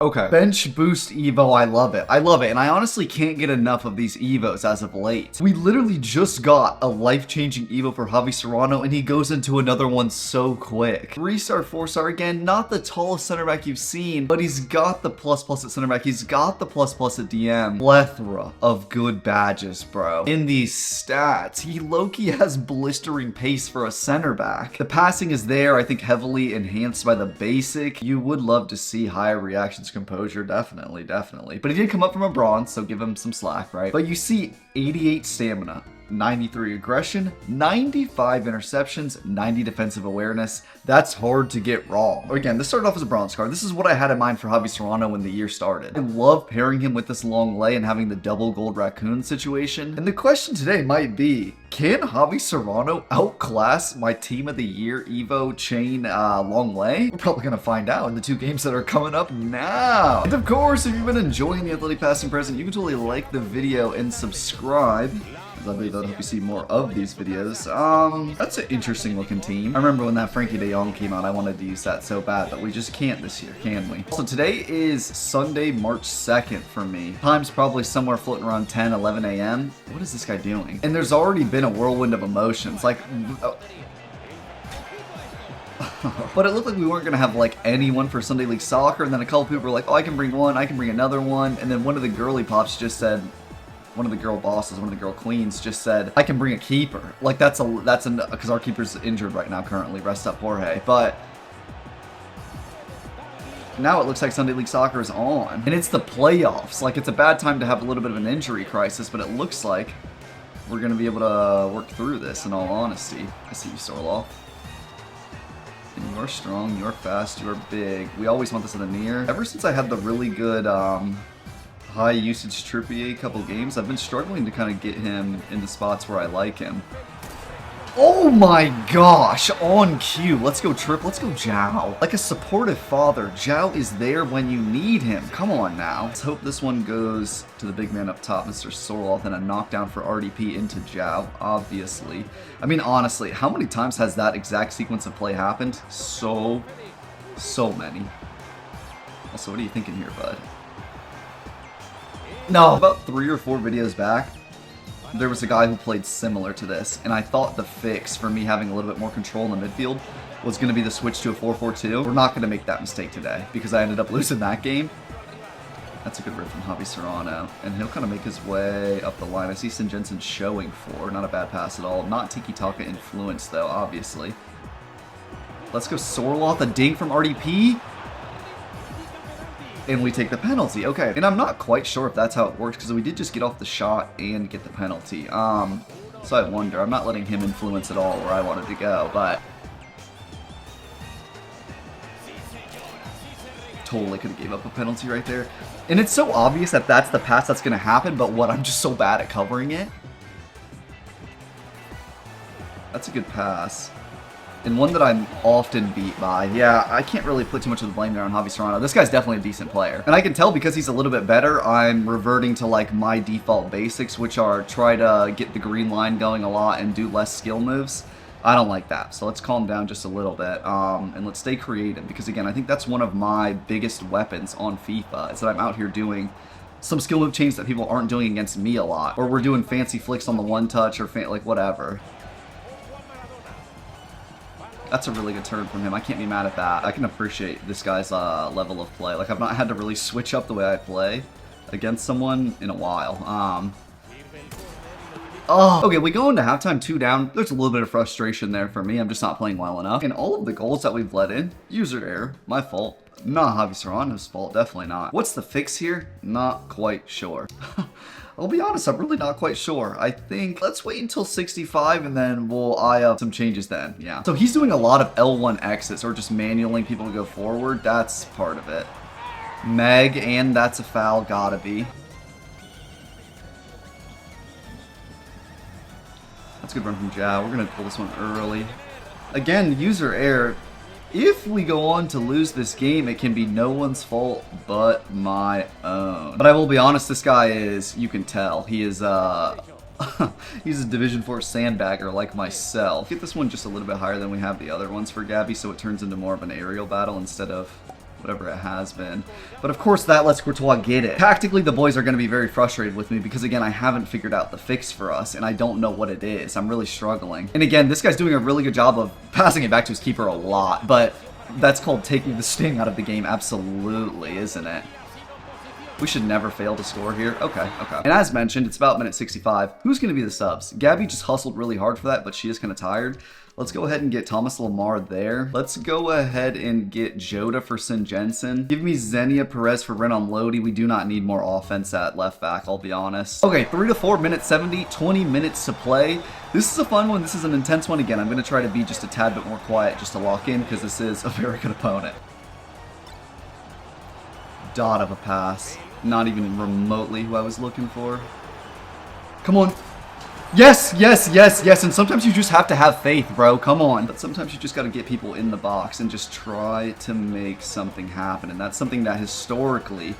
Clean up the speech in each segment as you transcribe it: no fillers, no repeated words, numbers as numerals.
Okay. Bench boost Evo, I love it. I love it, and I honestly can't get enough of these Evos as of late. We literally just got a life-changing Evo for Javi Serrano, and he goes into another one so quick. 3-star, 4-star, again, not the tallest center back you've seen, but he's got the plus at center back. He's got the plus at DM. Plethora of good badges, bro. In these stats, he low-key has blistering pace for a center back. The passing is there, I think heavily enhanced by the basic. You would love to see higher reactions, composure, definitely. But he did come up from a bronze, so give him some slack, right? But you see 88 stamina, 93 aggression, 95 interceptions, 90 defensive awareness. That's hard to get wrong. Again, this started off as a bronze card. This is what I had in mind for Javi Serrano when the year started. I love pairing him with this long lay and having the double gold raccoon situation. And the question today might be, can Javi Serrano outclass my team of the year Evo chain long lay? We're probably going to find out in the 2 games that are coming up now. And of course, if you've been enjoying the athletic passing present, you can totally like the video and subscribe. I believe that'll help you see more of these videos. That's an interesting looking team. I remember when that Frankie de Jong came out, I wanted to use that so bad, but we just can't this year, can we? So today is Sunday, March 2nd for me. Time's probably somewhere floating around 10, 11 a.m. What is this guy doing? And there's already been a whirlwind of emotions. Like, but it looked like we weren't going to have like anyone for Sunday League Soccer, and then a couple people were like, oh, I can bring one, I can bring another one, and then one of the girly pops just said, one of the girl bosses, one of the girl queens just said, I can bring a keeper. Like that's because our keeper's injured right now currently, rest up Jorge. But now it looks like Sunday League Soccer is on. And it's the playoffs. Like it's a bad time to have a little bit of an injury crisis, but it looks like we're going to be able to work through this in all honesty. I see you, Sorloth. And you are strong, you are fast, you are big. We always want this in the near. Ever since I had the really good, high usage 𝐂𝐿𝐴 couple games, I've been struggling to kind of get him in the spots where I like him. Oh my gosh, on cue. Let's go Trip, let's go 𝐿𝐴. Like a supportive father, 𝐿𝐴 is there when you need him. Come on now. Let's hope this one goes to the big man up top, Mr. Sorloth, and a knockdown for RDP into 𝐿𝐴, obviously. I mean, honestly, how many times has that exact sequence of play happened? So many. Also, what are you thinking here, bud? No. About 3 or 4 videos back, there was a guy who played similar to this, and I thought the fix for me having a little bit more control in the midfield was going to be the switch to a 4-4-2. We're not going to make that mistake today, because I ended up losing that game. That's a good rip from Javi Serrano, and he'll kind of make his way up the line. I see 𝐂𝐮𝐬𝐢𝐧𝐞𝐬𝐬 showing for, not a bad pass at all. Not tiki-taka influence, though, obviously. Let's go Sorloth, a dink from RDP. And we take the penalty. Okay, and I'm not quite sure if that's how it works, because we did just get off the shot and get the penalty. So I wonder. I'm not letting him influence at all where I wanted to go, but totally could have gave up a penalty right there. And it's so obvious that that's the pass that's going to happen, but what, I'm just so bad at covering it. That's a good pass. And one that I'm often beat by. Yeah, I can't really put too much of the blame there on Javi Serrano. This guy's definitely a decent player. And I can tell because he's a little bit better, I'm reverting to like my default basics, which are try to get the green line going a lot and do less skill moves. I don't like that. So let's calm down just a little bit. And let's stay creative, because again, I think that's one of my biggest weapons on FIFA, is that I'm out here doing some skill move chains that people aren't doing against me a lot. Or we're doing fancy flicks on the one touch, or like whatever. That's a really good turn from him. I can't be mad at that. I can appreciate this guy's level of play. Like, I've not had to really switch up the way I play against someone in a while. Okay, we go into halftime 2 down. There's a little bit of frustration there for me. I'm just not playing well enough. And all of the goals that we've let in, user error, my fault. Not Javi Serrano's fault, definitely not. What's the fix here? Not quite sure. I'll be honest, I'm really not quite sure. I think let's wait until 65 and then we'll eye up some changes then. Yeah. So he's doing a lot of L1 exits, or just manualing people to go forward. That's part of it. Meg, and that's a foul, gotta be. That's a good run from 𝐿𝐴. We're gonna pull this one early. Again, user error. If we go on to lose this game, it can be no one's fault but my own. But I will be honest, this guy is, you can tell, he is, he's a Division 4 sandbagger like myself. Get this one just a little bit higher than we have the other ones for Gabby, so it turns into more of an aerial battle instead of, whatever it has been. But of course that lets Courtois get it. Tactically, the boys are going to be very frustrated with me because, again, I haven't figured out the fix for us, and I don't know what it is. I'm really struggling. And again, this guy's doing a really good job of passing it back to his keeper a lot, but that's called taking the sting out of the game, absolutely, isn't it? We should never fail to score here. Okay. And as mentioned, it's about minute 65. Who's going to be the subs? Gabby just hustled really hard for that, but she is kind of tired. Let's go ahead and get Thomas Lemar there. Let's go ahead and get Jota for 𝐁𝐿𝐬𝐬. Give me Xenia Perez for Renan Lodi. We do not need more offense at left back, I'll be honest. Okay, 3 to 4, minute 70, 20 minutes to play. This is a fun one. This is an intense one. Again, I'm going to try to be just a tad bit more quiet just to lock in because this is a very good opponent. Dot of a pass. Not even remotely who I was looking for. Come on. Yes. And sometimes you just have to have faith, bro. Come on. But sometimes you just got to get people in the box and just try to make something happen. And that's something that historically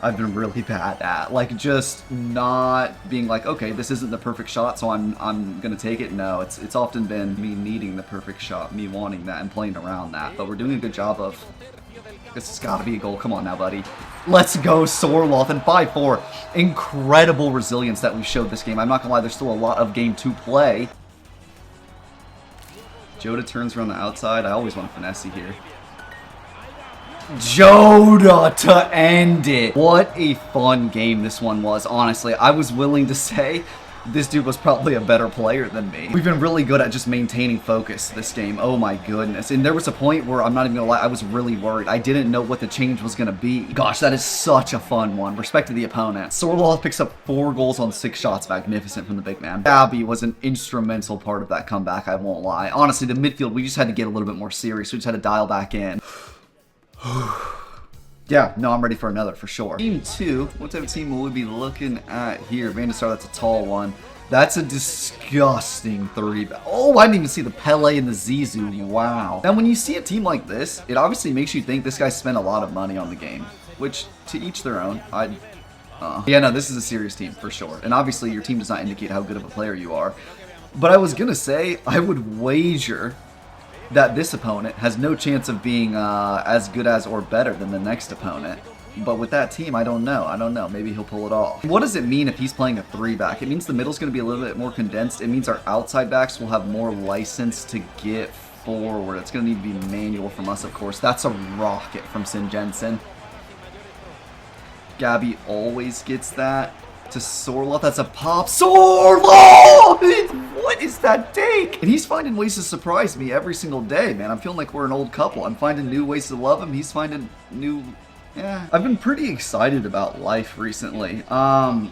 I've been really bad at. Like, just not being like, okay, this isn't the perfect shot, so I'm going to take it. No, it's often been me needing the perfect shot, me wanting that and playing around that. But we're doing a good job of... This has got to be a goal. Come on now, buddy. Let's go, Sorloth. And 5-4. Incredible resilience that we showed this game. I'm not going to lie, there's still a lot of game to play. Jota turns around the outside. I always want to finesse here. Jota to end it. What a fun game this one was, honestly. I was willing to say this dude was probably a better player than me. We've been really good at just maintaining focus this game. Oh my goodness. And there was a point where, I'm not even gonna lie, I was really worried. I didn't know what the change was gonna be. Gosh, that is such a fun one. Respect to the opponent. Sorloth picks up 4 goals on 6 shots. Magnificent from the big man. Gabby was an instrumental part of that comeback, I won't lie. Honestly, the midfield, we just had to get a little bit more serious. We just had to dial back in. Yeah, no, I'm ready for another, for sure. Team 2, what type of team will we be looking at here? Van der Sar, that's a tall one. That's a disgusting 3. Oh, I didn't even see the Pele and the Zizou. Wow. Now, when you see a team like this, it obviously makes you think this guy spent a lot of money on the game. Which, to each their own. Yeah, no, this is a serious team, for sure. And obviously, your team does not indicate how good of a player you are. But I was gonna say, I would wager that this opponent has no chance of being as good as or better than the next opponent. But with that team, I don't know. Maybe he'll pull it off. What does it mean if he's playing a 3-back? It means the middle's going to be a little bit more condensed. It means our outside backs will have more license to get forward. It's going to need to be manual from us, of course. That's a rocket from 𝐁𝐿𝐬𝐬. Gabby always gets that. To Sorloth, that's a pop. Sorloth! What is that take? And he's finding ways to surprise me every single day, man. I'm feeling like we're an old couple. I'm finding new ways to love him. He's finding new... Yeah. I've been pretty excited about life recently. And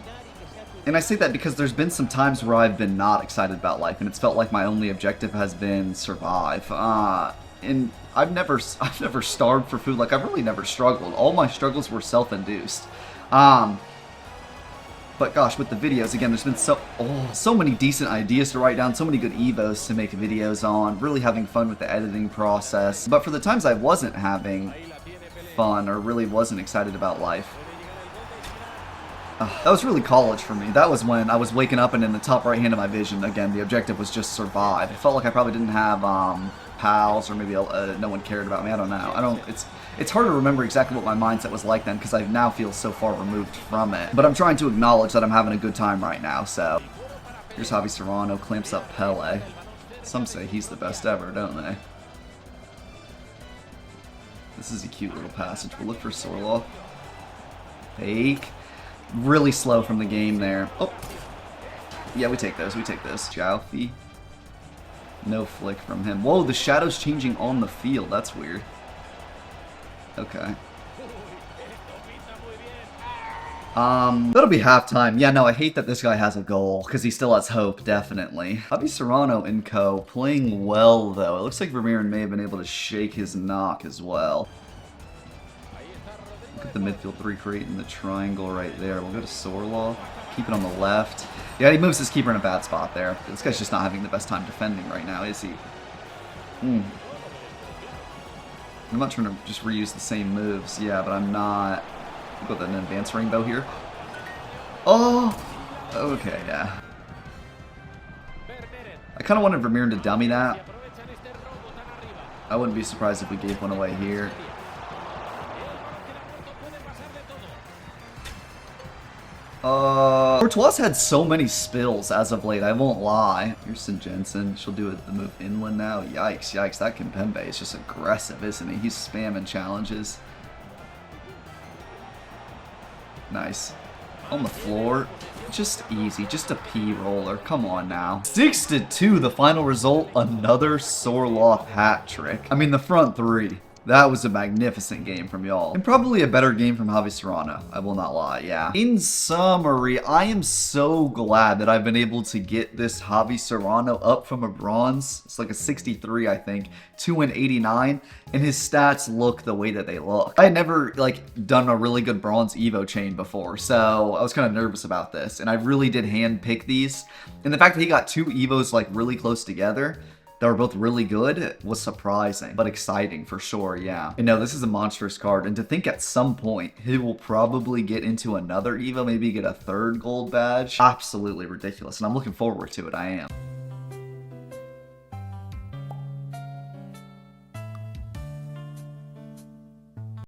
I say that because there's been some times where I've been not excited about life, and it's felt like my only objective has been survive. And I've never starved for food. Like, I've really never struggled. All my struggles were self-induced. But gosh, with the videos, again, there's been so many decent ideas to write down, so many good evos to make videos on, really having fun with the editing process. But for the times I wasn't having fun or really wasn't excited about life, that was really college for me. That was when I was waking up and in the top right hand of my vision, again, the objective was just survive. It felt like I probably didn't have pals, or maybe no one cared about me. I don't know. It's hard to remember exactly what my mindset was like then because I now feel so far removed from it. But I'm trying to acknowledge that I'm having a good time right now, so. Here's Javi Serrano, clamps up Pele. Some say he's the best ever, don't they? This is a cute little passage. We'll look for Sorloth. Fake. Really slow from the game there. Oh. Yeah, we take those. Jalfi. No flick from him. Whoa, the shadow's changing on the field. That's weird. Okay. That'll be halftime. Yeah, no, I hate that this guy has a goal, because he still has hope, definitely. Javi Serrano and co. playing well, though. It looks like Vermeeren may have been able to shake his knock as well. Look at the midfield 3 creating the triangle right there. We'll go to Sorloth. Keep it on the left. Yeah, he moves his keeper in a bad spot there. This guy's just not having the best time defending right now, is he? I'm not trying to just reuse the same moves. Yeah, but I'm not... We'll go with an advanced rainbow here. Oh! Okay, yeah. I kind of wanted Vermeeren to dummy that. I wouldn't be surprised if we gave one away here. Courtois had so many spills as of late, I won't lie. Here's 𝐁𝐮𝐬𝐢𝐧𝐞. She'll do the move inland now. Yikes, yikes. That 𝐿𝐵𝐵 is just aggressive, isn't he? He's spamming challenges. Nice. On the floor. Just easy. Just a P roller. Come on now. 6-2, the final result. Another Sorloth hat trick. I mean, the front three. That was a magnificent game from y'all. And probably a better game from Javi Serrano. I will not lie, yeah. In summary, I am so glad that I've been able to get this Javi Serrano up from a bronze. It's like a 63, I think, to an 89. And his stats look the way that they look. I had never, like, done a really good bronze Evo chain before. So I was kind of nervous about this. And I really did hand pick these. And the fact that he got 2 Evos, like, really close together, that were both really good, was surprising, but exciting for sure, yeah. And no, this is a monstrous card, and to think at some point he will probably get into another Evo, maybe get a 3rd gold badge, absolutely ridiculous, and I'm looking forward to it, I am.